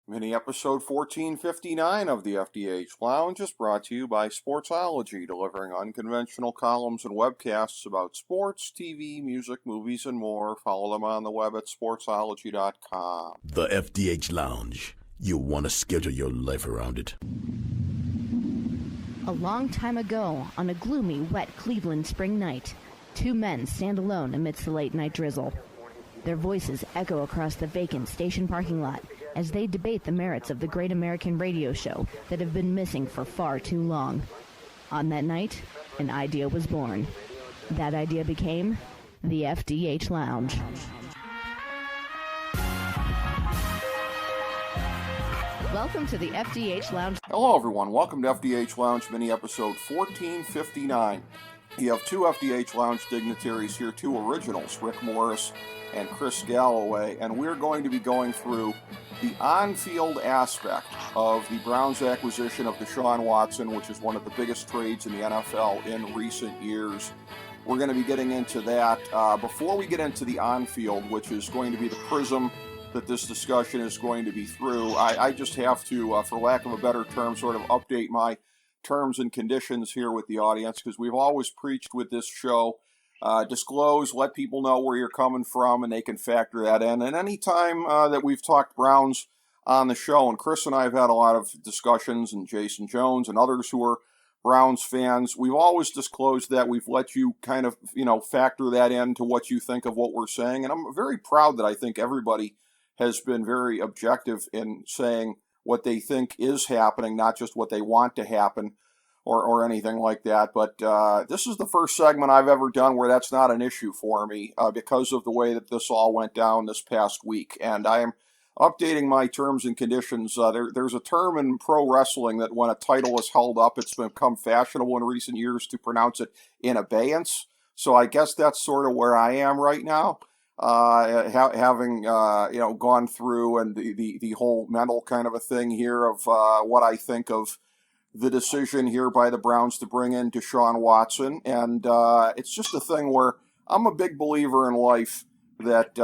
Mini episode 1459 of the FDH Lounge is brought to you by Sportsology, delivering unconventional columns and webcasts about sports, TV, music, movies, and more. Follow them on the web at sportsology.com. The FDH Lounge. You'll want to schedule your life around it. A long time ago, on a gloomy, wet Cleveland spring night, two men stand alone amidst the late-night drizzle. Their voices echo across the vacant station parking lot as they debate the merits of the great American radio show that have been missing for far too long. On that night, an idea was born. That idea became the FDH Lounge. Welcome to the FDH Lounge. Hello, everyone. Welcome to FDH Lounge mini episode 1459. You have two FDH Lounge dignitaries here, two originals, Rick Morris and Chris Galloway, and we're going to be going through the on-field aspect of the Browns' acquisition of Deshaun Watson, which is one of the biggest trades in the NFL in recent years. We're going to be getting into that. Before we get into the on-field, which is going to be the prism that this discussion is going to be through, I just have to, for lack of a better term, sort of update my terms and conditions here with the audience, because we've always preached with this show, disclose, let people know where you're coming from, and they can factor that in. And any time that we've talked Browns on the show, and Chris and I have had a lot of discussions, and Jason Jones and others who are Browns fans, we've always disclosed that. We've let you kind of, factor that into what you think of what we're saying. And I'm very proud that I think everybody has been very objective in saying what they think is happening, not just what they want to happen or anything like that. But this is the first segment I've ever done where that's not an issue for me because of the way that this all went down this past week. And I am updating my terms and conditions. There's a term in pro wrestling that when a title is held up, it's become fashionable in recent years to pronounce it in abeyance. So I guess that's sort of where I am right now. Having gone through and the whole mental kind of a thing here of what I think of the decision here by the Browns to bring in Deshaun Watson, and it's just a thing where I'm a big believer in life that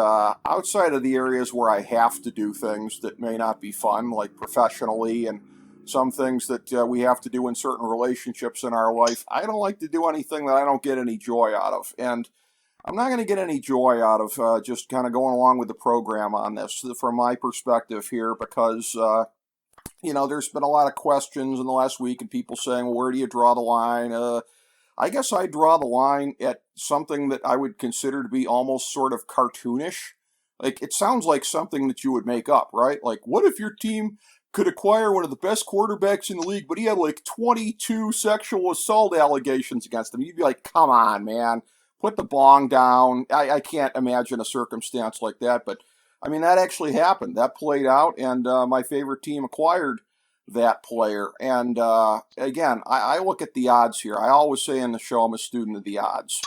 outside of the areas where I have to do things that may not be fun, like professionally, and some things that we have to do in certain relationships in our life, I don't like to do anything that I don't get any joy out of. And I'm not going to get any joy out of just kind of going along with the program on this from my perspective here because, there's been a lot of questions in the last week and people saying, well, where do you draw the line? I guess I draw the line at something that I would consider to be almost sort of cartoonish. Like, it sounds like something that you would make up, right? Like, what if your team could acquire one of the best quarterbacks in the league, but he had like 22 sexual assault allegations against him? You'd be like, come on, man. Put the bong down. I can't imagine a circumstance like that, but I mean, that actually happened. That played out, and my favorite team acquired that player. And again, I look at the odds here. I always say in the show I'm a student of the odds.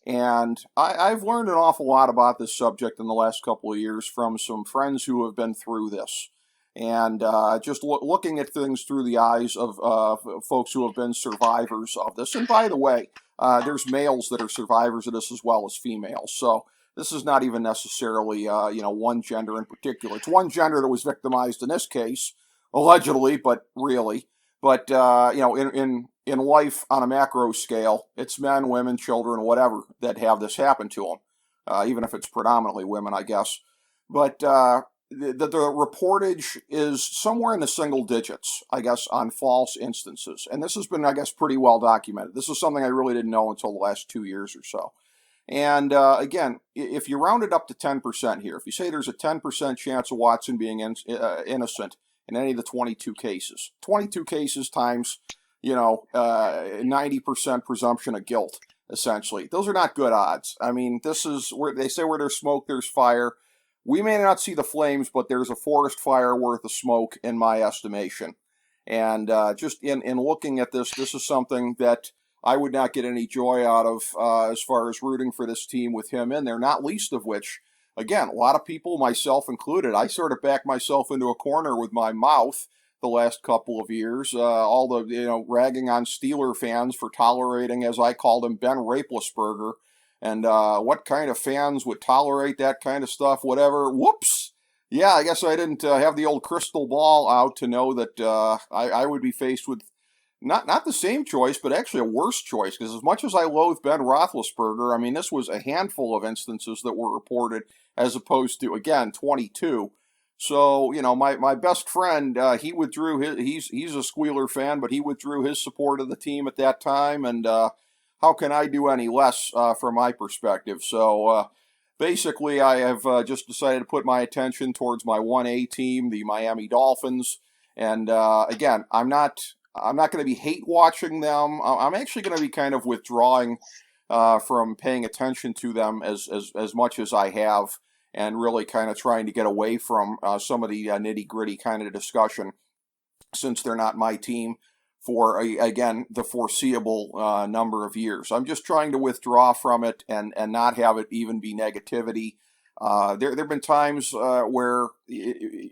And I've learned an awful lot about this subject in the last couple of years from some friends who have been through this. And just looking at things through the eyes of folks who have been survivors of this. And by the way, there's males that are survivors of this as well as females. So this is not even necessarily, one gender in particular. It's one gender that was victimized in this case, allegedly, but really. But, in life on a macro scale, it's men, women, children, whatever that have this happen to them, even if it's predominantly women, I guess. But the reportage is somewhere in the single digits, I guess, on false instances. And this has been, I guess, pretty well documented. This is something I really didn't know until the last 2 years or so. And again, if you round it up to 10% here, if you say there's a 10% chance of Watson being innocent in any of the 22 cases, 22 cases times, 90% presumption of guilt, essentially. Those are not good odds. I mean, this is where they say where there's smoke, there's fire. We may not see the flames, but there's a forest fire worth of smoke in my estimation. And just in looking at this is something that I would not get any joy out of as far as rooting for this team with him in there, not least of which, again, a lot of people, myself included, I sort of backed myself into a corner with my mouth the last couple of years. All the, ragging on Steeler fans for tolerating, as I called him, Ben Raplesberger. And what kind of fans would tolerate that kind of stuff, whatever. Whoops! Yeah, I guess I didn't have the old crystal ball out to know that I would be faced with not the same choice, but actually a worse choice. Because as much as I loathe Ben Roethlisberger, I mean, this was a handful of instances that were reported, as opposed to again 22. So my best friend, he withdrew his. He's a Squealer fan, but he withdrew his support of the team at that time, and how can I do any less from my perspective? So. Basically, I have just decided to put my attention towards my 1A team, the Miami Dolphins. And again, I'm not going to be hate watching them. I'm actually going to be kind of withdrawing from paying attention to them as much as I have, and really kind of trying to get away from some of the nitty gritty kind of discussion, since they're not my team for again the foreseeable number of years. I'm just trying to withdraw from it and not have it even be negativity. There have been times where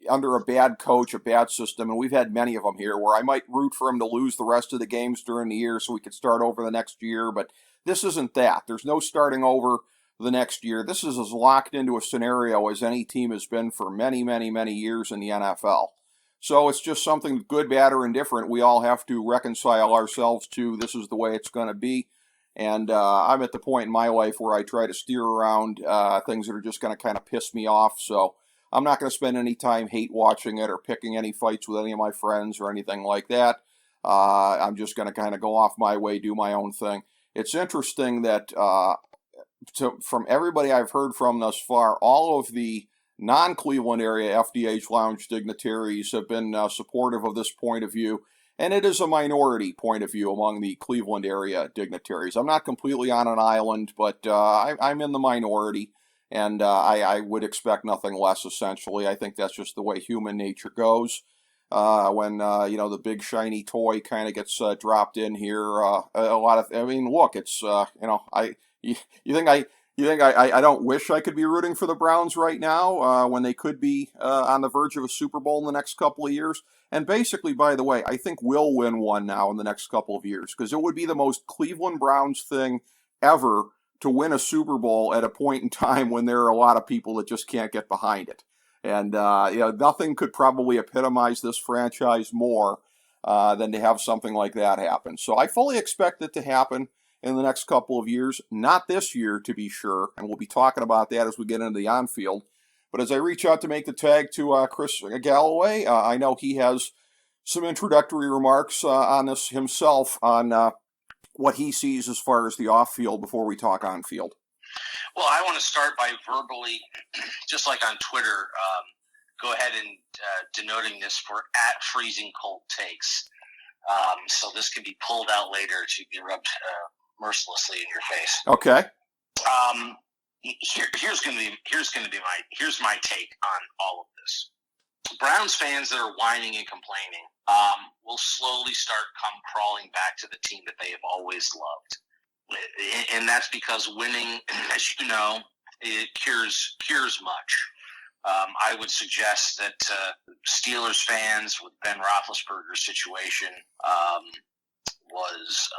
under a bad coach, a bad system, and we've had many of them here, where I might root for him to lose the rest of the games during the year so we could start over the next year. But this isn't that. There's no starting over the next year. This is as locked into a scenario as any team has been for many, many, many years in the NFL. So it's just something good, bad, or indifferent. We all have to reconcile ourselves to this is the way it's going to be. And I'm at the point in my life where I try to steer around things that are just going to kind of piss me off. So I'm not going to spend any time hate watching it or picking any fights with any of my friends or anything like that. I'm just going to kind of go off my way, do my own thing. It's interesting that from everybody I've heard from thus far, all of the non-Cleveland area FDH Lounge dignitaries have been supportive of this point of view, and it is a minority point of view among the Cleveland area dignitaries. I'm not completely on an island, but I'm in the minority, and I would expect nothing less, essentially. I think that's just the way human nature goes. When the big shiny toy kind of gets dropped in here, a lot of, I mean, look, it's you think I don't wish I could be rooting for the Browns right now when they could be on the verge of a Super Bowl in the next couple of years? And basically, by the way, I think we'll win one now in the next couple of years, because it would be the most Cleveland Browns thing ever to win a Super Bowl at a point in time when there are a lot of people that just can't get behind it. And nothing could probably epitomize this franchise more than to have something like that happen. So I fully expect it to happen in the next couple of years, not this year to be sure, and we'll be talking about that as we get into the on-field. But as I reach out to make the tag to Chris Galloway, I know he has some introductory remarks on this himself, on what he sees as far as the off-field before we talk on-field. Well, I want to start by verbally, just like on Twitter, go ahead and denoting this for @freezing-cold-takes. So this can be pulled out later to be rubbed mercilessly in your face. Okay. Here's my take on all of this. Browns fans that are whining and complaining will slowly start crawling back to the team that they have always loved. And that's because winning, as you know, it cures much. I would suggest that Steelers fans with Ben Roethlisberger's situation was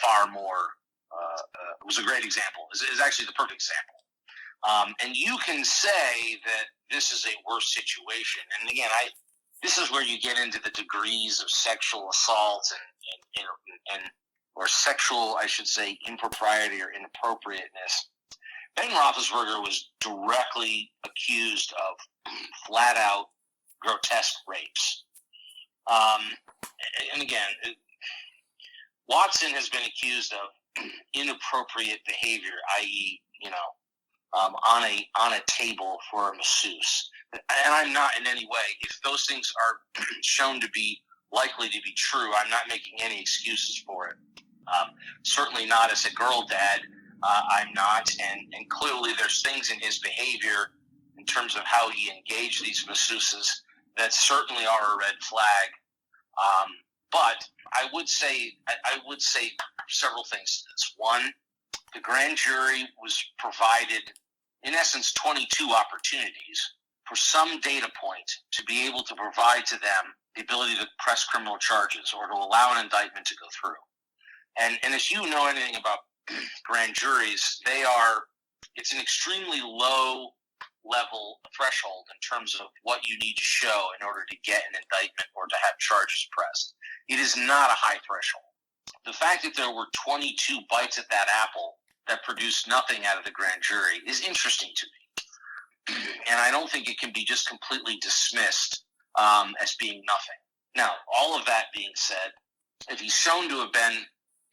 far more. It was a great example. It's actually the perfect example. And you can say that this is a worse situation. And again, this is where you get into the degrees of sexual assault and or sexual, I should say, impropriety or inappropriateness. Ben Roethlisberger was directly accused of flat-out grotesque rapes. And again, Watson has been accused of inappropriate behavior, i.e., on a table for a masseuse. And I'm not in any way, if those things are shown to be likely to be true, I'm not making any excuses for it. Certainly not as a girl dad. I'm not, and clearly there's things in his behavior in terms of how he engaged these masseuses that certainly are a red flag. But I would say several things to this. One, the grand jury was provided, in essence, 22 opportunities for some data point to be able to provide to them the ability to press criminal charges or to allow an indictment to go through. And if you know anything about grand juries, it's an extremely low level threshold in terms of what you need to show in order to get an indictment or to have charges pressed. It is not a high threshold. The fact that there were 22 bites at that apple that produced nothing out of the grand jury is interesting to me. And I don't think it can be just completely dismissed as being nothing. Now, all of that being said, if he's shown to have been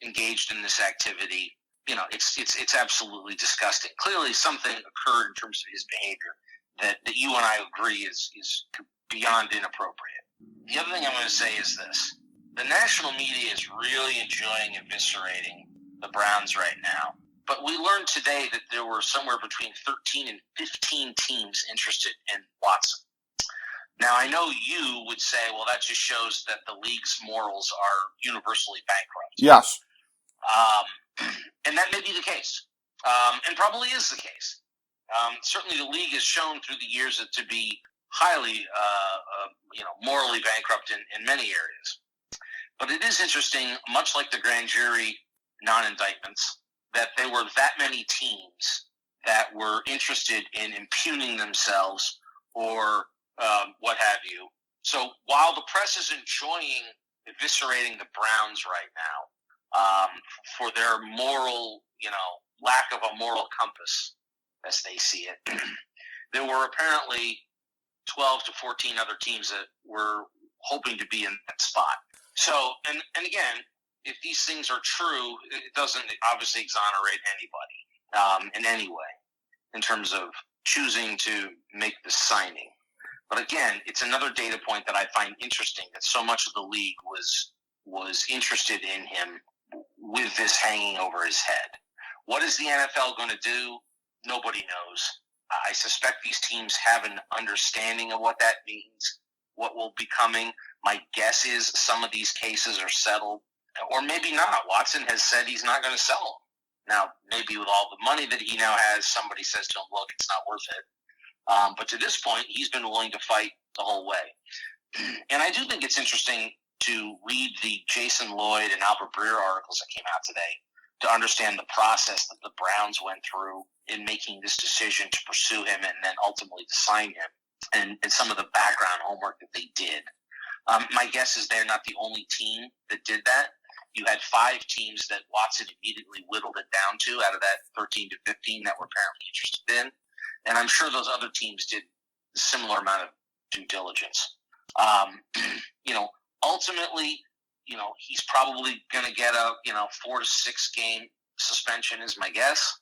engaged in this activity, it's absolutely disgusting. Clearly, something occurred in terms of his behavior that you and I agree is beyond inappropriate. The other thing I'm going to say is this. The national media is really enjoying eviscerating the Browns right now. But we learned today that there were somewhere between 13 and 15 teams interested in Watson. Now, I know you would say, well, that just shows that the league's morals are universally bankrupt. Yes. And that may be the case, and probably is the case. Certainly the league has shown through the years to be highly, morally bankrupt in many areas. But it is interesting, much like the grand jury non-indictments, that there were that many teams that were interested in impugning themselves or what have you. So while the press is enjoying eviscerating the Browns right now for their moral, lack of a moral compass, as they see it, there were apparently 12 to 14 other teams that were hoping to be in that spot. So, and again, if these things are true, it doesn't obviously exonerate anybody in any way in terms of choosing to make the signing. But again, it's another data point that I find interesting, that so much of the league was interested in him with this hanging over his head. What is the NFL going to do? Nobody knows. I suspect these teams have an understanding of what that means, what will be coming. My guess is some of these cases are settled, or maybe not. Watson has said he's not going to sell them. Now, maybe with all the money that he now has, somebody says to him, look, it's not worth it. But to this point, he's been willing to fight the whole way. And I do think it's interesting to read the Jason Lloyd and Albert Breer articles that came out today to understand the process that the Browns went through in making this decision to pursue him and then ultimately to sign him, and some of the background homework that they did. My guess is they're not the only team that did that. You had 5 teams that Watson immediately whittled it down to out of that 13 to 15 that were apparently interested in. And I'm sure those other teams did a similar amount of due diligence. Ultimately, he's probably going to get a, 4 to 6 game suspension is my guess.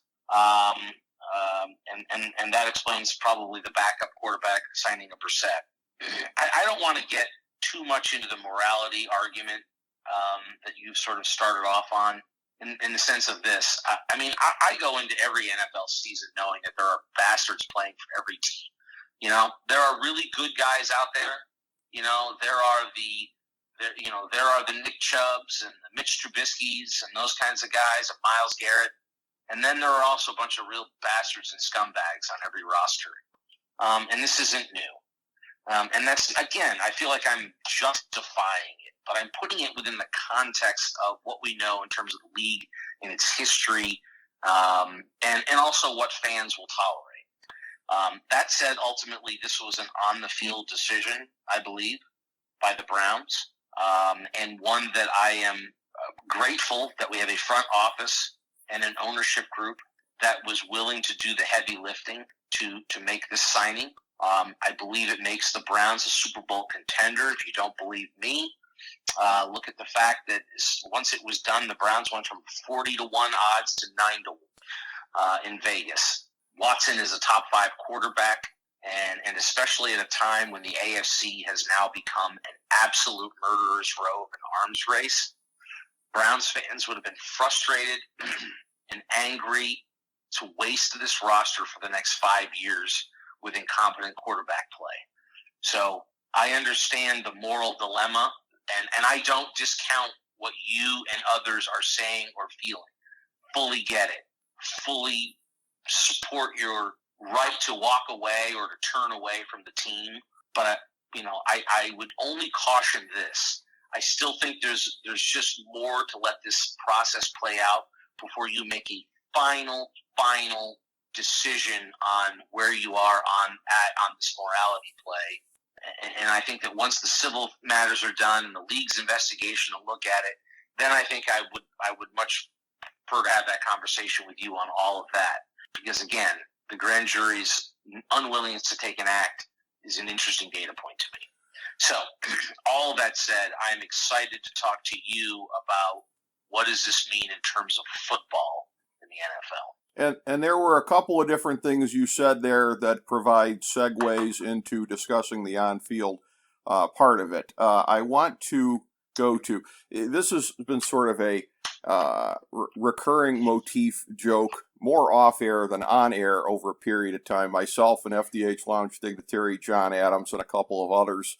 And that explains probably the backup quarterback signing of Brissett. I don't want to get too much into the morality argument that you've sort of started off on in the sense of this. I go into every NFL season knowing that there are bastards playing for every team. There are really good guys out there. There are the Nick Chubbs and the Mitch Trubisky's and those kinds of guys, and Myles Garrett. And then there are also a bunch of real bastards and scumbags on every roster. And this isn't new. And that's, again, I feel like I'm justifying it, but I'm putting it within the context of what we know in terms of the league and its history, and also what fans will tolerate. That said, ultimately, this was an on-the-field decision, I believe, by the Browns, and one that I am grateful that we have a front office and an ownership group that was willing to do the heavy lifting to make this signing. I believe it makes the Browns a Super Bowl contender. If you don't believe me, look at the fact that once it was done, the Browns went from 40 to 1 odds to 9 to 1 in Vegas. Watson is a top 5 quarterback, and especially at a time when the AFC has now become an absolute murderer's row of an arms race, Browns fans would have been frustrated and angry to waste this roster for the next 5 years with incompetent quarterback play. So I understand the moral dilemma, and I don't discount what you and others are saying or feeling. Fully get it. Fully support your right to walk away or to turn away from the team. But, I would only caution this. I still think there's just more to let this process play out before you make a final decision on where you are on this morality play. And I think that once the civil matters are done and the league's investigation will look at it, then I think I would much prefer to have that conversation with you on all of that. Because again, the grand jury's unwillingness to take an act is an interesting data point to me. So, all of that said, I'm excited to talk to you about what does this mean in terms of football in the NFL. And there were a couple of different things you said there that provide segues into discussing the on-field part of it. I want to go to, this has been sort of a recurring motif joke, more off-air than on-air over a period of time. Myself and FDH Lounge dignitary John Adams and a couple of others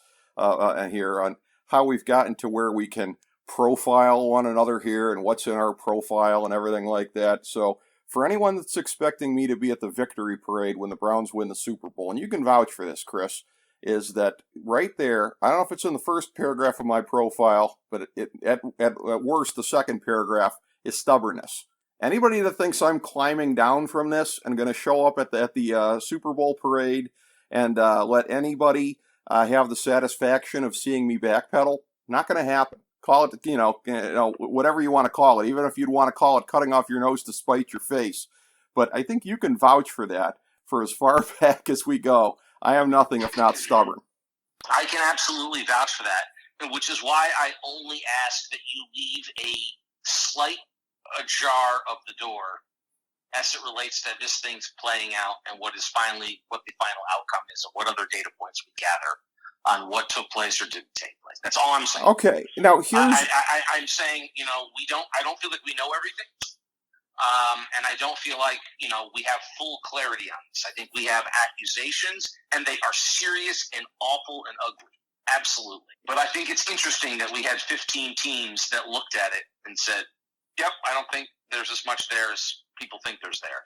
here on how we've gotten to where we can profile one another here and what's in our profile and everything like that. So for anyone that's expecting me to be at the victory parade when the Browns win the Super Bowl, and you can vouch for this, Chris, is that right there, I don't know if it's in the first paragraph of my profile, but at worst, the second paragraph is stubbornness. Anybody that thinks I'm climbing down from this and going to show up at the Super Bowl parade and let anybody have the satisfaction of seeing me backpedal, not going to happen. Call it, whatever you want to call it, even if you'd want to call it cutting off your nose to spite your face. But I think you can vouch for that for as far back as we go. I am nothing if not stubborn. I can absolutely vouch for that, which is why I only ask that you leave a slight ajar of the door as it relates to this thing's playing out and what the final outcome is and what other data points we gather on what took place or didn't take place. That's all I'm saying. Okay. Now here's I'm saying, I don't feel like we know everything. And I don't feel like, we have full clarity on this. I think we have accusations, and they are serious and awful and ugly. Absolutely. But I think it's interesting that we had 15 teams that looked at it and said, yep, I don't think there's as much there as people think there's there.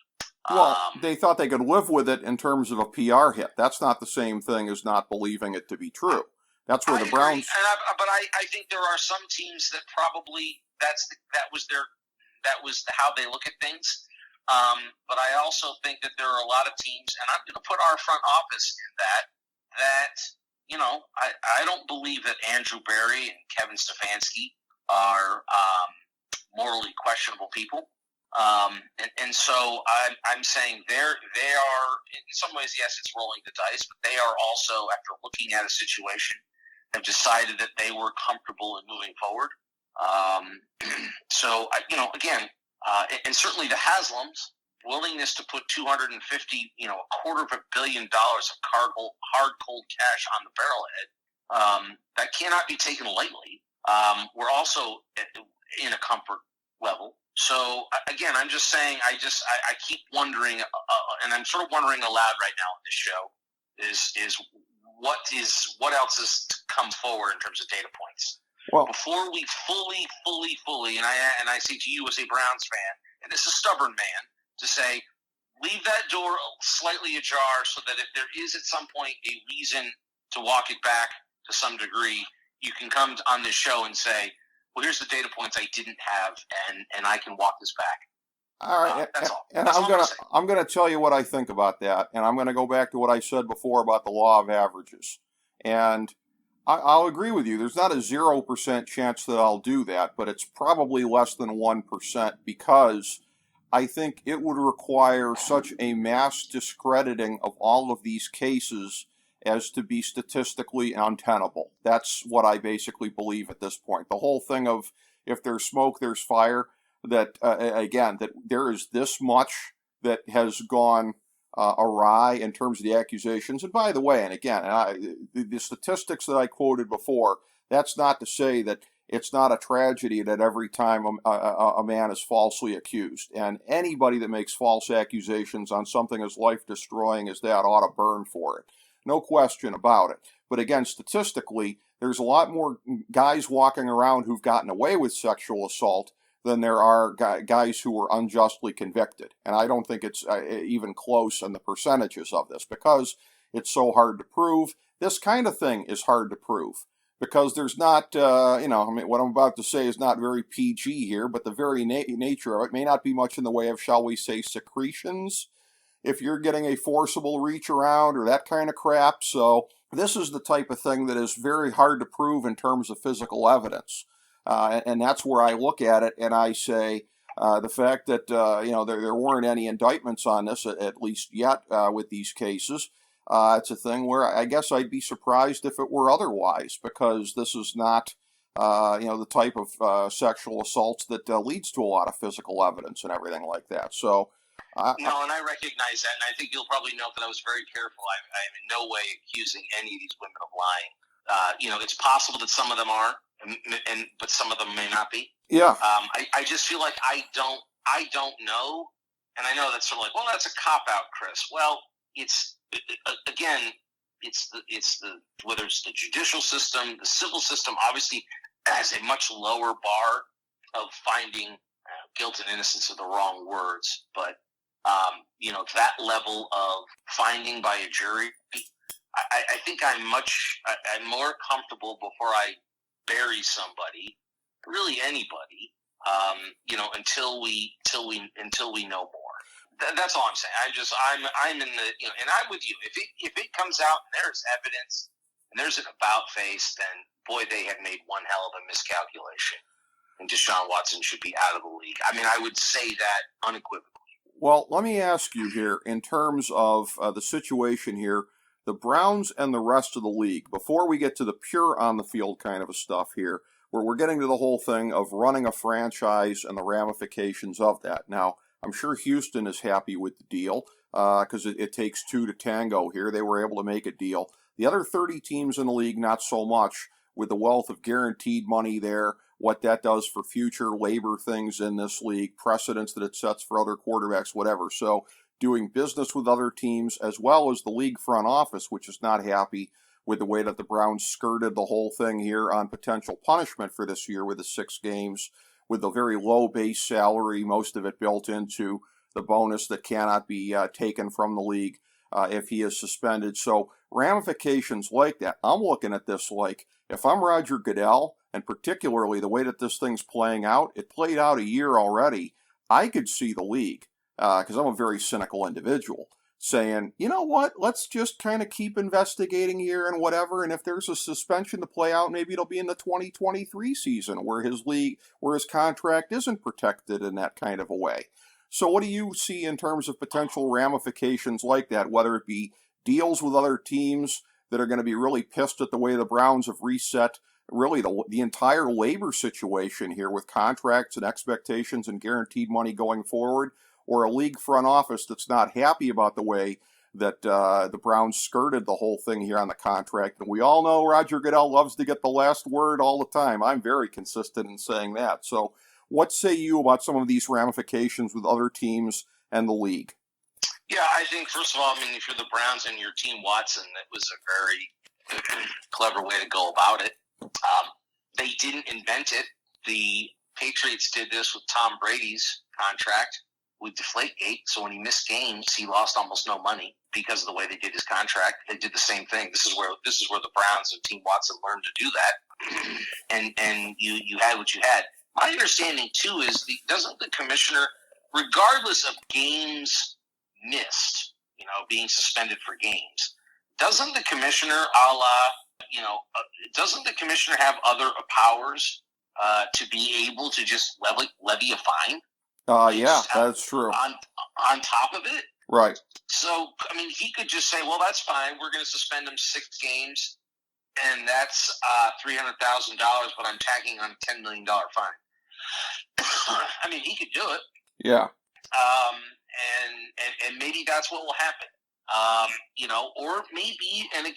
Well, they thought they could live with it in terms of a PR hit. That's not the same thing as not believing it to be true. That's where the Browns. But I think there are some teams that probably that was how they look at things. But I also think that there are a lot of teams, and I'm going to put our front office in that I don't believe that Andrew Berry and Kevin Stefanski are morally questionable people. And so I'm saying they are, in some ways, yes, it's rolling the dice, but they are also, after looking at a situation, have decided that they were comfortable in moving forward. So, again, and certainly the Haslams' willingness to put $250, $250 million of hard, cold cash on the barrelhead, that cannot be taken lightly. We're also in a comfort level. So again, I'm just saying, I keep wondering, and I'm sort of wondering aloud right now on this show, is what else is to come forward in terms of data points. Well, before we fully, and I say to you as a Browns fan, and as a stubborn man, to say, leave that door slightly ajar so that if there is at some point a reason to walk it back to some degree, you can come on this show and say, well, here's the data points I didn't have, and I can walk this back. All right, that's all. And That's I'm gonna tell you what I think about that, and I'm gonna go back to what I said before about the law of averages, and I'll agree with you. There's not a 0% chance that I'll do that, but it's probably less than 1% because I think it would require such a mass discrediting of all of these cases as to be statistically untenable. That's what I basically believe at this point. The whole thing of if there's smoke, there's fire, that, again, that there is this much that has gone awry in terms of the accusations. And by the way, and again, the statistics that I quoted before, that's not to say that it's not a tragedy that every time a man is falsely accused. And anybody that makes false accusations on something as life-destroying as that ought to burn for it. No question about it. But again, statistically, there's a lot more guys walking around who've gotten away with sexual assault than there are guys who were unjustly convicted. And I don't think it's even close in the percentages of this because it's so hard to prove. This kind of thing is hard to prove because there's not, what I'm about to say is not very PG here, but the very nature of it may not be much in the way of, shall we say, secretions. if you're getting a forcible reach around or that kind of crap. So this is the type of thing that is very hard to prove in terms of physical evidence. And that's where I look at it and I say, the fact that there weren't any indictments on this at least yet with these cases, it's a thing where I guess I'd be surprised if it were otherwise, because this is not the type of sexual assaults that leads to a lot of physical evidence and everything like that. So. No, and I recognize that, and I think you'll probably note that I was very careful. I'm in no way accusing any of these women of lying. It's possible that some of them are, but some of them may not be. Yeah. I just feel like I don't know, and I know that's sort of like, well, that's a cop out, Chris. Well, it's the whether it's the judicial system, the civil system, obviously has a much lower bar of finding guilt and innocence are the wrong words, but that level of finding by a jury, I think I'm more comfortable before I bury somebody, really anybody, until we know more. That's all I'm saying. I'm in the, and I'm with you. If it comes out and there's evidence and there's an about face, then boy, they have made one hell of a miscalculation, and Deshaun Watson should be out of the league. I mean, I would say that unequivocally. Well, let me ask you here, in terms of the situation here, the Browns and the rest of the league, before we get to the pure on-the-field kind of stuff here, where we're getting to the whole thing of running a franchise and the ramifications of that. Now, I'm sure Houston is happy with the deal because it takes two to tango here. They were able to make a deal. The other 30 teams in the league, not so much, with the wealth of guaranteed money there, what that does for future labor things in this league, precedents that it sets for other quarterbacks, whatever. So doing business with other teams, as well as the league front office, which is not happy with the way that the Browns skirted the whole thing here on potential punishment for this year with the 6 games, with a very low base salary, most of it built into the bonus that cannot be taken from the league if he is suspended. So ramifications like that. I'm looking at this like, if I'm Roger Goodell, and particularly the way that this thing's playing out, it played out a year already, I could see the league, because I'm a very cynical individual, saying, you know what, let's just kind of keep investigating here and whatever, and if there's a suspension to play out, maybe it'll be in the 2023 season where his contract isn't protected in that kind of a way. So what do you see in terms of potential ramifications like that, whether it be deals with other teams that are going to be really pissed at the way the Browns have reset really the entire labor situation here with contracts and expectations and guaranteed money going forward, or a league front office that's not happy about the way that the Browns skirted the whole thing here on the contract. And we all know Roger Goodell loves to get the last word all the time. I'm very consistent in saying that. So what say you about some of these ramifications with other teams and the league? Yeah, I think, first of all, if you're the Browns and your team Watson, that was a very clever way to go about it. They didn't invent it. The Patriots did this with Tom Brady's contract with Deflategate. So when he missed games, he lost almost no money because of the way they did his contract. They did the same thing. This is where the Browns and Team Watson learned to do that. And you had what you had. My understanding too is doesn't the commissioner, regardless of games missed, being suspended for games, doesn't the commissioner doesn't the commissioner have other powers to be able to just levy a fine? Yeah, that's true. On top of it? Right. So, he could just say, well, that's fine. We're going to suspend him 6 games, and that's $300,000, but I'm tacking on a $10 million fine. He could do it. Yeah. And maybe that's what will happen. Or maybe, and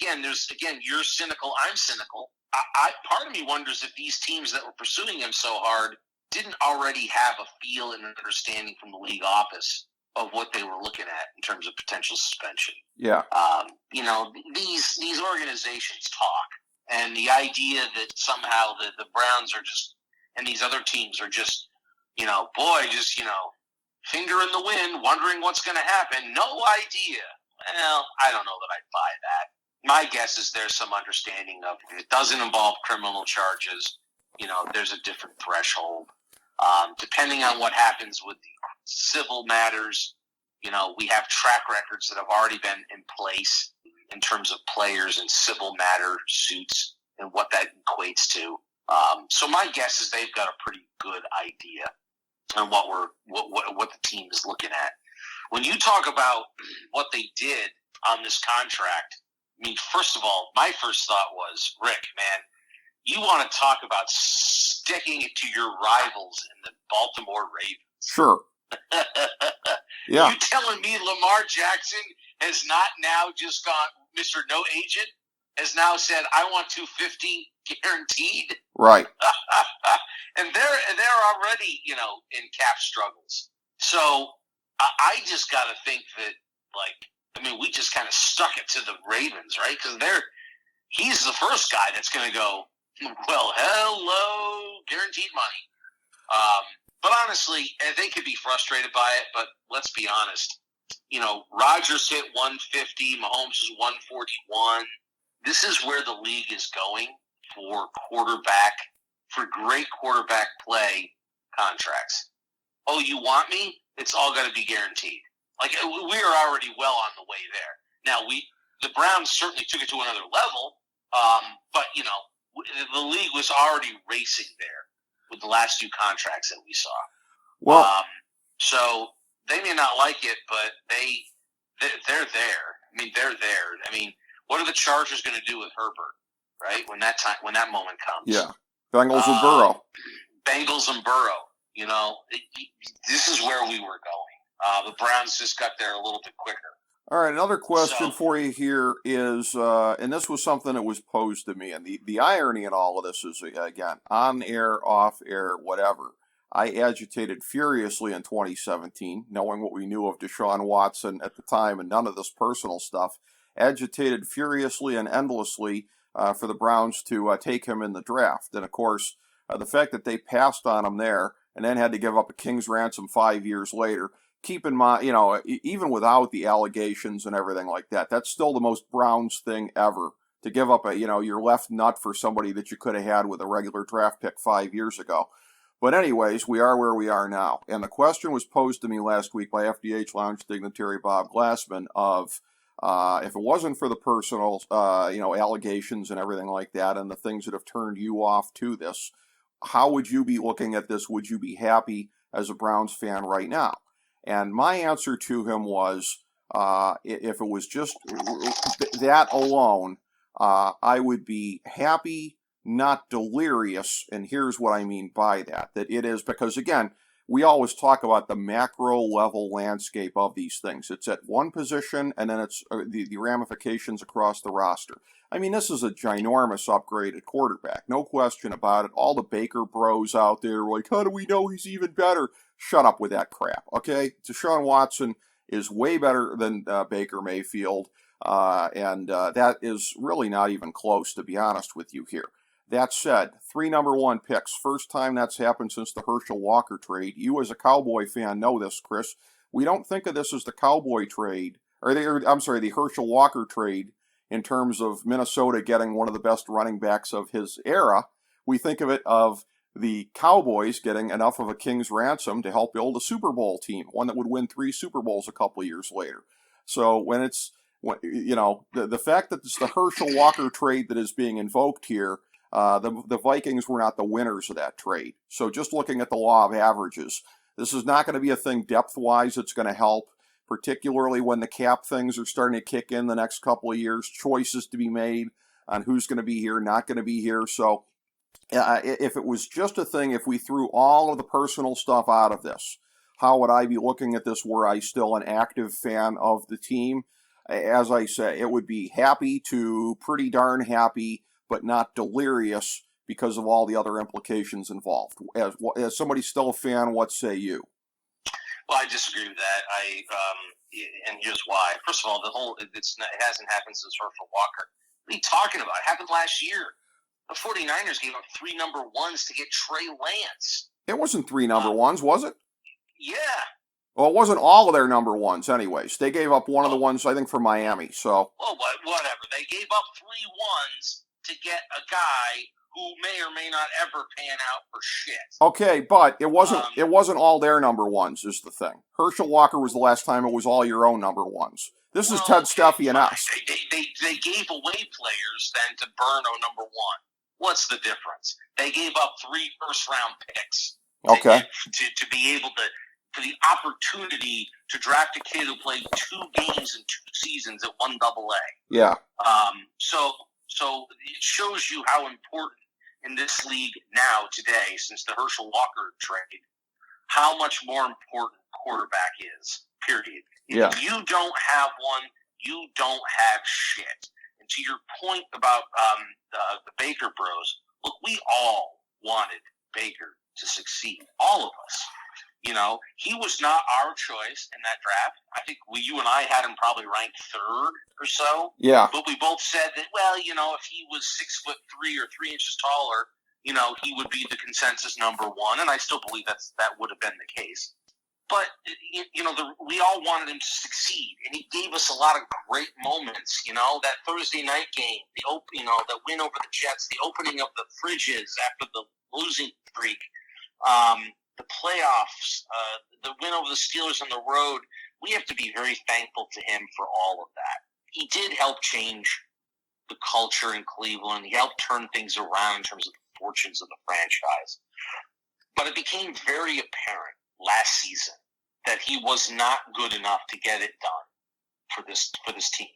you're cynical, I'm cynical. Part of me wonders if these teams that were pursuing him so hard didn't already have a feel and an understanding from the league office of what they were looking at in terms of potential suspension. Yeah. These organizations talk, and the idea that somehow the Browns are just, and these other teams are just, finger in the wind, wondering what's going to happen. No idea. Well, I don't know that I'd buy that. My guess is there's some understanding of if it doesn't involve criminal charges, there's a different threshold. Depending on what happens with the civil matters, We have track records that have already been in place in terms of players and civil matter suits and what that equates to. So my guess is they've got a pretty good idea on what the team is looking at. When you talk about what they did on this contract, I mean, first of all, my first thought was, Rick, man, you want to talk about sticking it to your rivals in the Baltimore Ravens. Sure. Yeah. You telling me Lamar Jackson has not now just gone, Mr. No Agent, has now said, I want 250 guaranteed? Right. And they're already, in cap struggles. So I just got to think that, we just kind of stuck it to the Ravens, right? Because he's the first guy that's going to go, well, hello, guaranteed money. But honestly, they could be frustrated by it, but let's be honest. Rodgers hit 150, Mahomes is 141. This is where the league is going for great quarterback play contracts. Oh, you want me? It's all got to be guaranteed. We are already well on the way there. Now, the Browns certainly took it to another level, but, the league was already racing there with the last few contracts that we saw. Well, so they may not like it, but they're there. I mean, they're there. I mean, what are the Chargers going to do with Herbert, right? When that moment comes. Yeah. Bengals and Burrow. Bengals and Burrow. This is where we were going. The Browns just got there a little bit quicker. All right, another question for you here is, and this was something that was posed to me, and the irony in all of this is, again, on air, off air, whatever. I agitated furiously in 2017, knowing what we knew of Deshaun Watson at the time and none of this personal stuff. Agitated furiously and endlessly for the Browns to take him in the draft. And, of course, the fact that they passed on him there and then had to give up a king's ransom 5 years later, keep in mind, even without the allegations and everything like that, that's still the most Browns thing ever, to give up your left nut for somebody that you could have had with a regular draft pick 5 years ago. But anyways, we are where we are now. And the question was posed to me last week by FDH Lounge dignitary Bob Glassman of, if it wasn't for the personal, allegations and everything like that and the things that have turned you off to this, how would you be looking at this? Would you be happy as a Browns fan right now? And my answer to him was, if it was just that alone, I would be happy, not delirious. And here's what I mean by that. That it is because, again, we always talk about the macro level landscape of these things. It's at one position, and then it's the ramifications across the roster. I mean, this is a ginormous upgrade at quarterback. No question about it. All the Baker bros out there are like, how do we know he's even better? Shut up with that crap, okay? Deshaun Watson is way better than Baker Mayfield, and that is really not even close, to be honest with you here. That said, 3 number 1 picks. First time that's happened since the Herschel Walker trade. You as a Cowboy fan know this, Chris. We don't think of this as the Cowboy trade, the Herschel Walker trade in terms of Minnesota getting one of the best running backs of his era. We think of it of the Cowboys getting enough of a king's ransom to help build a Super Bowl team, one that would win 3 Super Bowls a couple of years later. So the fact that it's the Herschel Walker trade that is being invoked here, the Vikings were not the winners of that trade. So just looking at the law of averages, this is not going to be a thing depth-wise that's going to help, particularly when the cap things are starting to kick in the next couple of years, choices to be made on who's going to be here, not going to be here. So if it was just a thing, if we threw all of the personal stuff out of this, how would I be looking at this were I still an active fan of the team? As I say, it would be happy to pretty darn happy, but not delirious because of all the other implications involved. As somebody still a fan, what say you? Well, I disagree with that. And here's why. First of all, it hasn't happened since Herschel Walker. What are you talking about? It happened last year. The 49ers gave up 3 number 1s to get Trey Lance. It wasn't 3 number 1s, was it? Yeah. Well, it wasn't all of their number 1s anyways. They gave up one of the ones, I think, for Miami. So. Well, whatever. They gave up 3 1s to get a guy who may or may not ever pan out for shit. Okay, but it wasn't all their number ones is the thing. Herschel Walker was the last time it was all your own number ones. This is Ted Steffi and us. They gave away players then to Burno number one. What's the difference? They gave up 3 first-round picks to be able to, for the opportunity to draft a kid who played 2 games in 2 seasons at 1AA. Yeah. So it shows you how important in this league now today, since the Herschel Walker trade, how much more important quarterback is. Period. Yeah. If you don't have one, you don't have shit. And to your point about the Baker Bros, look, we all wanted Baker to succeed. All of us. You know, he was not our choice in that draft. I think you and I had him probably ranked 3rd or so. Yeah. But we both said that, well, you know, if he was 6'3" or 3 inches taller, you know, he would be the consensus number 1. And I still believe that would have been the case. But, you know, we all wanted him to succeed. And he gave us a lot of great moments. You know, that Thursday night game, the win over the Jets, the opening of the fridges after the losing streak. The playoffs, the win over the Steelers on the road, we have to be very thankful to him for all of that. He did help change the culture in Cleveland. He helped turn things around in terms of the fortunes of the franchise. But it became very apparent last season that he was not good enough to get it done for this team.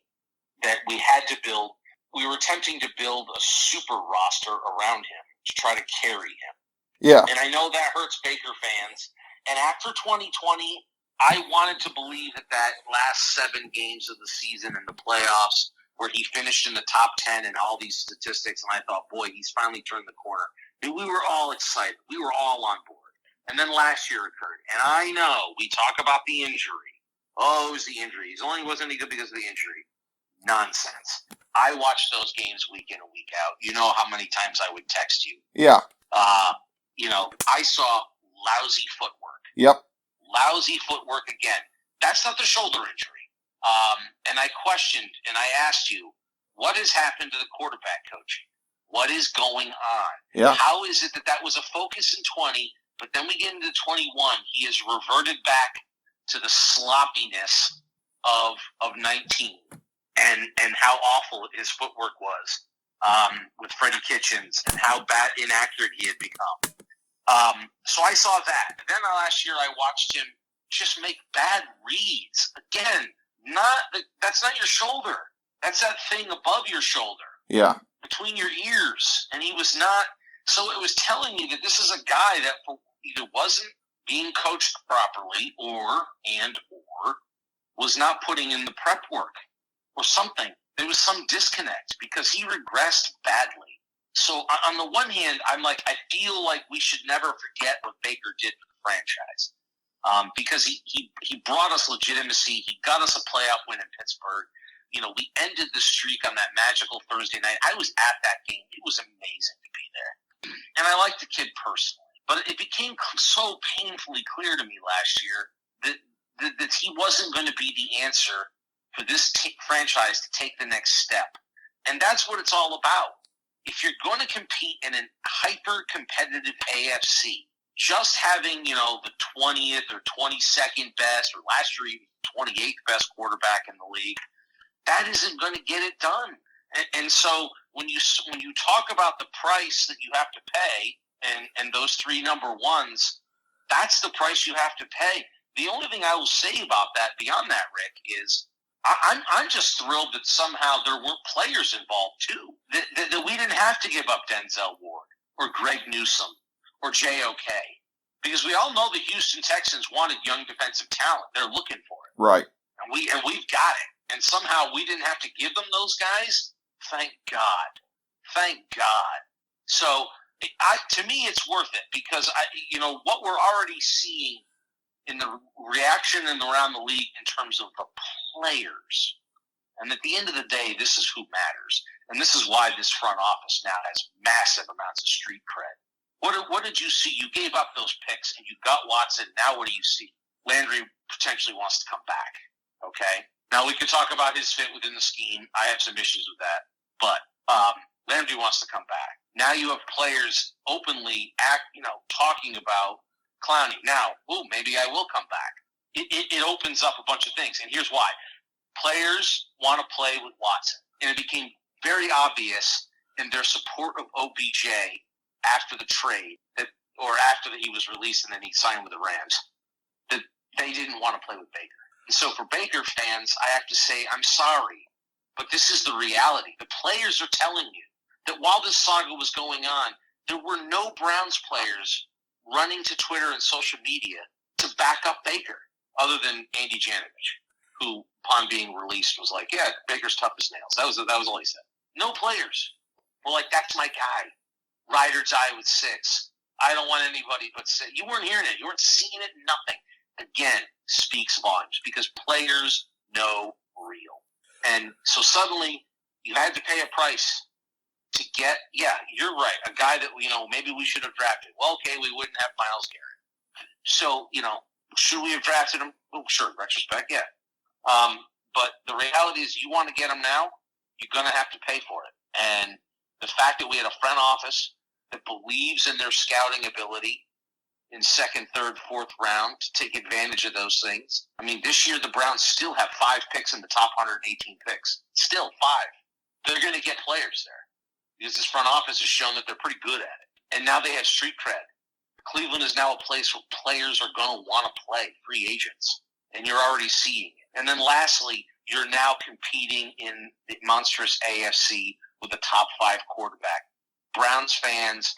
That we were attempting to build a super roster around him to try to carry him. Yeah. And I know that hurts Baker fans. And after 2020, I wanted to believe that last 7 games of the season in the playoffs where he finished in the top 10 and all these statistics, and I thought, boy, he's finally turned the corner. And we were all excited. We were all on board. And then last year occurred. And I know we talk about the injury. Oh, it was the injury. He only wasn't any good because of the injury. Nonsense. I watched those games week in and week out. You know how many times I would text you. Yeah. You know, I saw lousy footwork. Yep. Lousy footwork again. That's not the shoulder injury. And I questioned and I asked you, what has happened to the quarterback coaching? What is going on? Yeah. How is it that was a focus in 20, but then we get into 21, he has reverted back to the sloppiness of 19 and how awful his footwork was with Freddie Kitchens and how bad inaccurate he had become. So I saw that. Then last year I watched him just make bad reads. Again, that's not your shoulder. That's that thing above your shoulder. Yeah. Between your ears. And he was not. So it was telling me that this is a guy that either wasn't being coached properly or was not putting in the prep work or something. There was some disconnect because he regressed badly. So on the one hand, I'm like, I feel like we should never forget what Baker did for the franchise because he brought us legitimacy. He got us a playoff win in Pittsburgh. You know, we ended the streak on that magical Thursday night. I was at that game. It was amazing to be there. And I liked the kid personally. But it became so painfully clear to me last year that he wasn't going to be the answer for this franchise to take the next step. And that's what it's all about. If you're going to compete in a hyper-competitive AFC, just having, you know, the 20th or 22nd best, or last year even 28th best quarterback in the league, that isn't going to get it done. And so when you talk about the price that you have to pay, and those 3 number ones, that's the price you have to pay. The only thing I will say about that, beyond that, Rick, is I'm just thrilled that somehow there weren't players involved too. That we didn't have to give up Denzel Ward or Greg Newsome or JOK, because we all know the Houston Texans wanted young defensive talent. They're looking for it, right? And we've got it. And somehow we didn't have to give them those guys. Thank God. Thank God. So to me, it's worth it because what we're already seeing in the reaction and around the league in terms of the players. And at the end of the day, this is who matters. And this is why this front office now has massive amounts of street cred. What did you see? You gave up those picks and you got Watson. Now what do you see? Landry potentially wants to come back. Okay? Now we could talk about his fit within the scheme. I have some issues with that. But Landry wants to come back. Now you have players openly talking about Clowney. Now, maybe I will come back. It opens up a bunch of things, and here's why. Players want to play with Watson, and it became very obvious in their support of OBJ after the trade, or after he was released and then he signed with the Rams, that they didn't want to play with Baker. And so for Baker fans, I have to say, I'm sorry, but this is the reality. The players are telling you that while this saga was going on, there were no Browns players running to Twitter and social media to back up Baker, other than Andy Janovich, who, upon being released, was like, "Yeah, Baker's tough as nails." That was all he said. No players were like, "That's my guy. Ride or die with 6. I don't want anybody but 6." You weren't hearing it. You weren't seeing it. Nothing. Again, speaks volumes because players know real. And so suddenly you had to pay a price to get, you're right, a guy that, maybe we should have drafted. Well, okay, we wouldn't have Myles Garrett. So, should we have drafted him? Oh, sure, in retrospect, yeah. But the reality is you want to get him now, you're going to have to pay for it. And the fact that we had a front office that believes in their scouting ability in second, third, fourth round to take advantage of those things. I mean, this year the Browns still have 5 picks in the top 118 picks. Still 5. They're going to get players there because this front office has shown that they're pretty good at it. And now they have street cred. Cleveland is now a place where players are going to want to play, free agents, and you're already seeing it. And then lastly, you're now competing in the monstrous AFC with a top 5 quarterback. Browns fans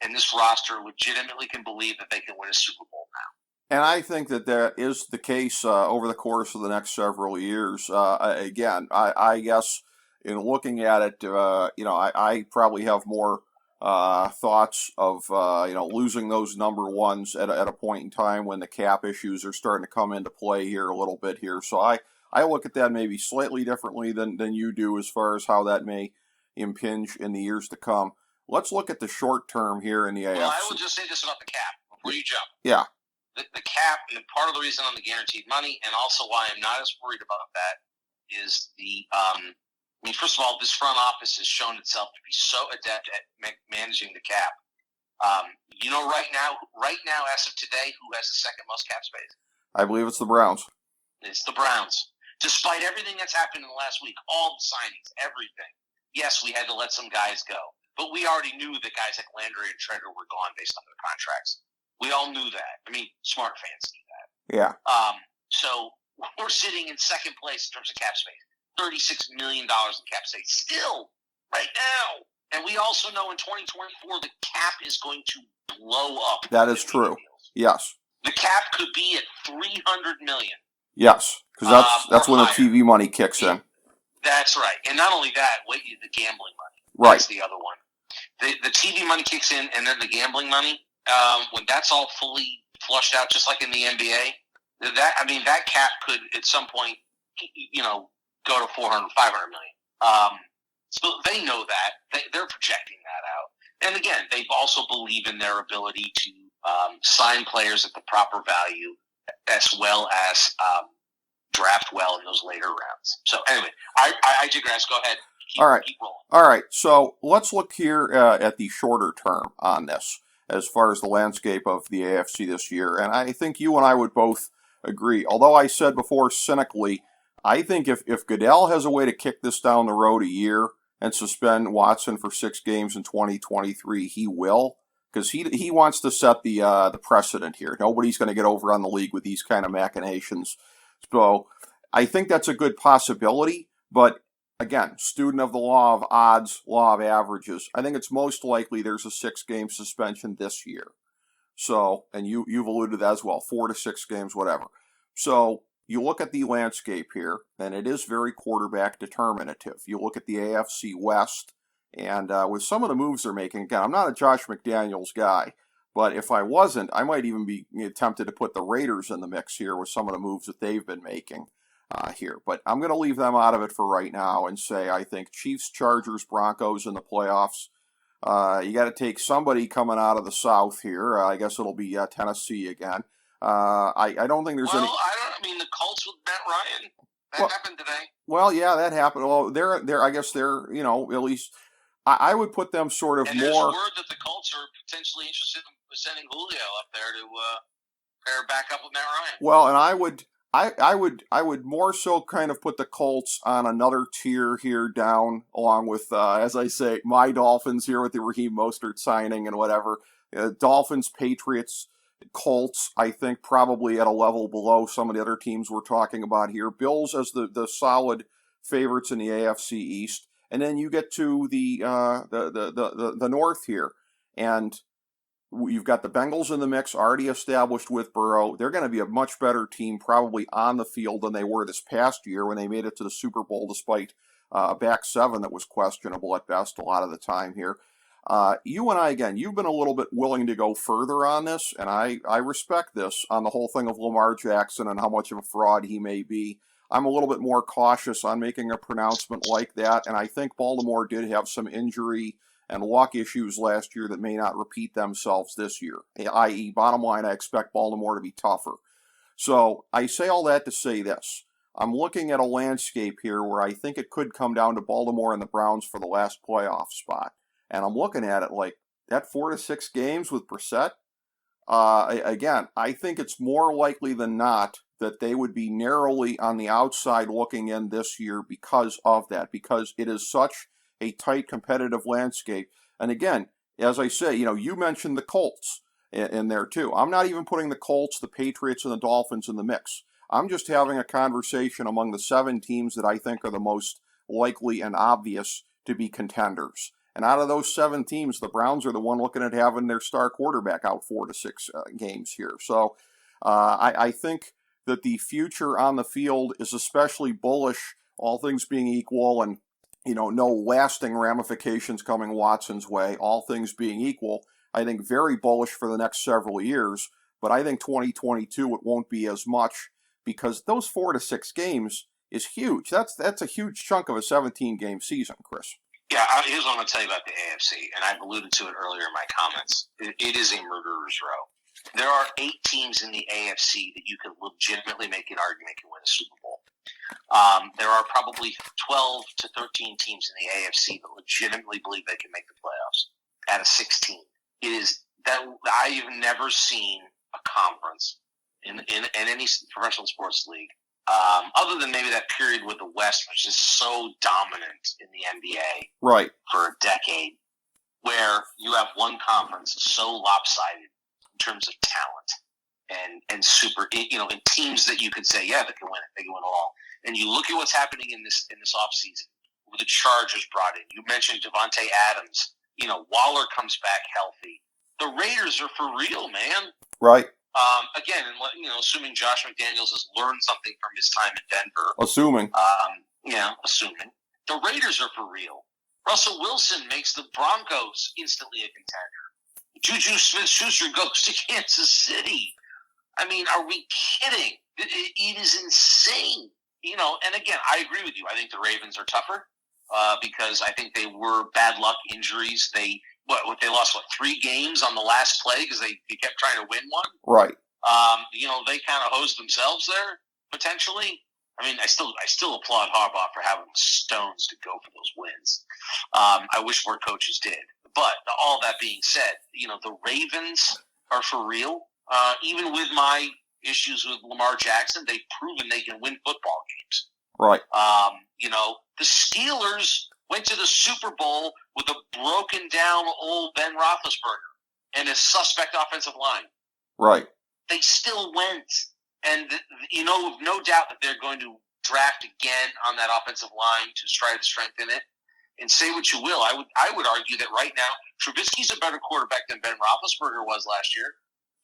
and this roster legitimately can believe that they can win a Super Bowl now. And I think that is the case over the course of the next several years. Again, I guess in looking at it, I probably have more thoughts of losing those number ones at a point in time when the cap issues are starting to come into play here a little bit here. So I look at that maybe slightly differently than you do as far as how that may impinge in the years to come. Let's look at the short term here in the AFC. Well, I will just say this about the cap before you jump. Yeah. The cap, and part of the reason on the guaranteed money, and also why I'm not as worried about that, is first of all, this front office has shown itself to be so adept at managing the cap. Right now, as of today, who has the second most cap space? I believe it's the Browns. It's the Browns. Despite everything that's happened in the last week, all the signings, everything. Yes, we had to let some guys go. But we already knew that guys like Landry and Treader were gone based on their contracts. We all knew that. I mean, smart fans knew that. Yeah. So we're sitting in second place in terms of cap space. $36 million in cap space still right now. And we also know in 2024 the cap is going to blow up. That is true. Yes. The cap could be at $300 million. Yes, because that's when the TV money kicks in. That's right. And not only that, the gambling money. Right. That's the other one. The TV money kicks in, and then the gambling money, when that's all fully flushed out, just like in the NBA, that cap could at some point, go to 400, 500 million. So they know that. They're projecting that out. And again, they also believe in their ability to sign players at the proper value as well as draft well in those later rounds. So anyway, I digress. Go ahead. Keep rolling. All right. So let's look here at the shorter term on this as far as the landscape of the AFC this year. And I think you and I would both agree. Although I said before cynically, I think if Goodell has a way to kick this down the road a year and suspend Watson for 6 games in 2023, he will. Because he wants to set the precedent here. Nobody's going to get over on the league with these kind of machinations. So I think that's a good possibility. But again, student of the law of odds, law of averages, I think it's most likely there's a 6-game suspension this year. So, and you've alluded to that as well, 4 to 6 games, whatever. So you look at the landscape here, and it is very quarterback determinative. You look at the AFC West. And with some of the moves they're making, again, I'm not a Josh McDaniels guy, but if I wasn't, I might even be tempted to put the Raiders in the mix here with some of the moves that they've been making here. But I'm going to leave them out of it for right now and say I think Chiefs, Chargers, Broncos in the playoffs. You got to take somebody coming out of the South here. I guess it'll be Tennessee again. I don't think there's any. I mean, the Colts with Matt Ryan. That happened today. Well, yeah, that happened. Well, I guess they're at least. I would put them sort of and more. There's word that the Colts are potentially interested in sending Julio up there to pair back up with Matt Ryan. Well, and I would more so kind of put the Colts on another tier here down, along with, as I say, my Dolphins here with the Raheem Mostert signing and whatever. Dolphins, Patriots, Colts, I think probably at a level below some of the other teams we're talking about here. Bills as the solid favorites in the AFC East, and then you get to the North here, and you've got the Bengals in the mix, already established with Burrow. They're going to be a much better team probably on the field than they were this past year when they made it to the Super Bowl despite a back seven that was questionable at best a lot of the time here. You and I, again, you've been a little bit willing to go further on this, and I respect this on the whole thing of Lamar Jackson and how much of a fraud he may be. I'm a little bit more cautious on making a pronouncement like that, and I think Baltimore did have some injury and luck issues last year that may not repeat themselves this year, i.e., bottom line, I expect Baltimore to be tougher. So I say all that to say this. I'm looking at a landscape here where I think it could come down to Baltimore and the Browns for the last playoff spot. And I'm looking at it like that 4 to 6 games with Brissett. Again, I think it's more likely than not that they would be narrowly on the outside looking in this year because of that, because it is such a tight competitive landscape. And again, as I say, you mentioned the Colts in there too. I'm not even putting the Colts, the Patriots, and the Dolphins in the mix. I'm just having a conversation among the 7 teams that I think are the most likely and obvious to be contenders. And out of those 7 teams, the Browns are the one looking at having their star quarterback out 4 to 6 games here. So I think that the future on the field is especially bullish, all things being equal, and no lasting ramifications coming Watson's way, all things being equal. I think very bullish for the next several years, but I think 2022 it won't be as much because those 4 to 6 games is huge. That's a huge chunk of a 17-game season, Chris. Yeah, here's what I'm going to tell you about the AFC, and I've alluded to it earlier in my comments. It is a murderer's row. There are 8 teams in the AFC that you can legitimately make an argument can win a Super Bowl. There are probably 12 to 13 teams in the AFC that legitimately believe they can make the playoffs out of 16. It is that I've never seen a conference in any professional sports league, other than maybe that period with the West, which is so dominant in the NBA right for a decade, where you have one conference so lopsided in terms of talent and super, and teams that you could say, yeah, they can win it. They can win it all. And you look at what's happening in this offseason with the Chargers brought in. You mentioned Devontae Adams. Waller comes back healthy. The Raiders are for real, man. Right. Again, assuming Josh McDaniels has learned something from his time in Denver. Assuming. Assuming. The Raiders are for real. Russell Wilson makes the Broncos instantly a contender. Juju Smith-Schuster goes to Kansas City. I mean, are we kidding? It is insane. And again, I agree with you. I think the Ravens are tougher because I think they were bad luck injuries. They lost 3 games on the last play because they kept trying to win one. Right. They kind of hosed themselves there potentially. I mean, I still applaud Harbaugh for having the stones to go for those wins. I wish more coaches did. But all that being said, the Ravens are for real. Even with my issues with Lamar Jackson, they've proven they can win football games. Right. The Steelers went to the Super Bowl with a broken down old Ben Roethlisberger and a suspect offensive line. Right. They still went. And, no doubt that they're going to draft again on that offensive line to try to strengthen it. And say what you will, I would argue that right now, Trubisky's a better quarterback than Ben Roethlisberger was last year.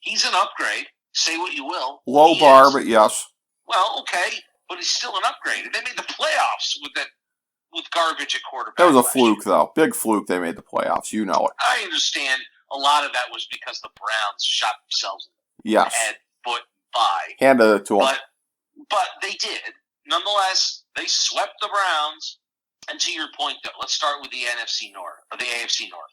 He's an upgrade. Say what you will. Low bar, but yes. Well, okay, but he's still an upgrade. And they made the playoffs with garbage at quarterback. That was a fluke, though. Big fluke. They made the playoffs. You know it. I understand. A lot of that was because the Browns shot themselves in the head, foot, thigh. Handed it to them. But they did. Nonetheless, they swept the Browns. And to your point, though, let's start with the NFC North, or the AFC North.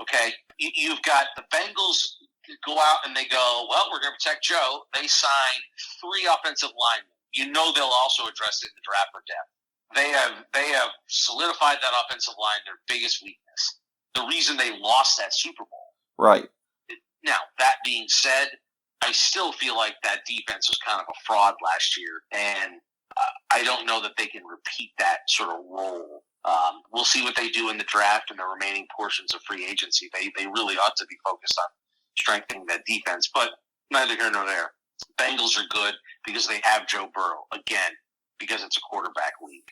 Okay? You've got the Bengals go out and they go, well, we're going to protect Joe. They sign 3 offensive linemen. They'll also address it in the draft for depth. they have solidified that offensive line, their biggest weakness. The reason they lost that Super Bowl. Right. Now, that being said, I still feel like that defense was kind of a fraud last year, and I don't know that they can repeat that sort of role. We'll see what they do in the draft and the remaining portions of free agency. They really ought to be focused on strengthening that defense, but neither here nor there. Bengals are good because they have Joe Burrow, again, because it's a quarterback league.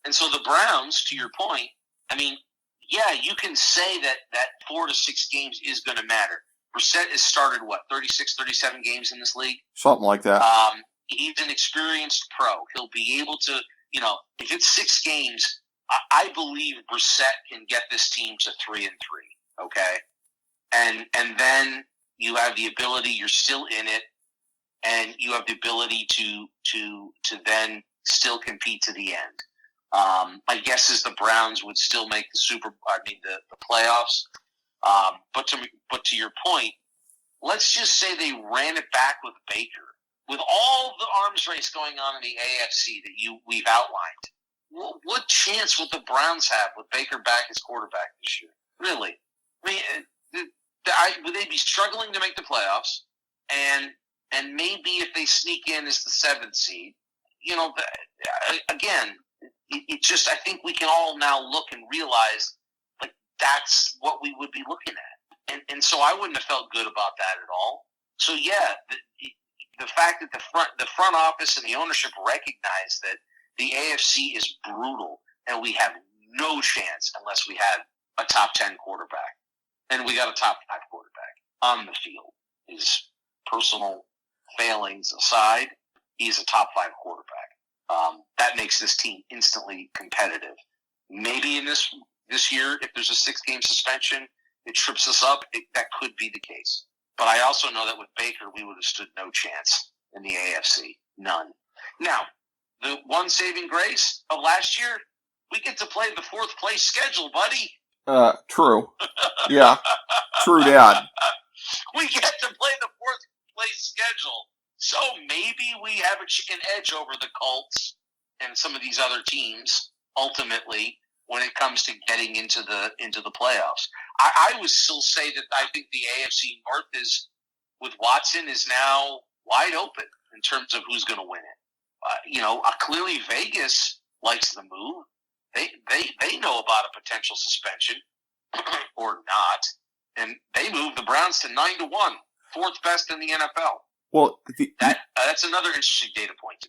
And so the Browns, to your point, I mean, yeah, you can say that 4 to 6 games is going to matter. Brissett has started, 36, 37 games in this league? Something like that. He's an experienced pro. He'll be able to, if it's 6 games, I believe Brissett can get this team to 3-3, okay? And then you have the ability, you're still in it, and you have the ability to then still compete to the end. My guess is the Browns would still make the playoffs. But to your point, let's just say they ran it back with Baker. With all the arms race going on in the AFC that we've outlined, what chance would the Browns have with Baker back as quarterback this year? Really? I mean, would they be struggling to make the playoffs? And maybe if they sneak in as the 7th seed, again, it just, I think we can all now look and realize, like, that's what we would be looking at. And so I wouldn't have felt good about that at all. So, yeah, the fact that the front office and the ownership recognize that the AFC is brutal and we have no chance unless we have a top 10 quarterback. And we got a top 5 quarterback on the field. His personal failings aside, he's a top 5 quarterback. That makes this team instantly competitive. Maybe in this year, if there's a 6-game suspension, it trips us up. That could be the case. But I also know that with Baker, we would have stood no chance in the AFC. None. Now, the one saving grace of last year, we get to play the 4th place schedule, buddy. True. Yeah. True, Dad. We get to play the 4th place schedule. So maybe we have a chicken edge over the Colts and some of these other teams, ultimately, when it comes to getting into the playoffs. I would still say that I think the AFC North with Watson is now wide open in terms of who's going to win it. Clearly Vegas likes the move. They know about a potential suspension or not, and they moved the Browns to 9-1, 4th best in the NFL. Well, that's another interesting data point.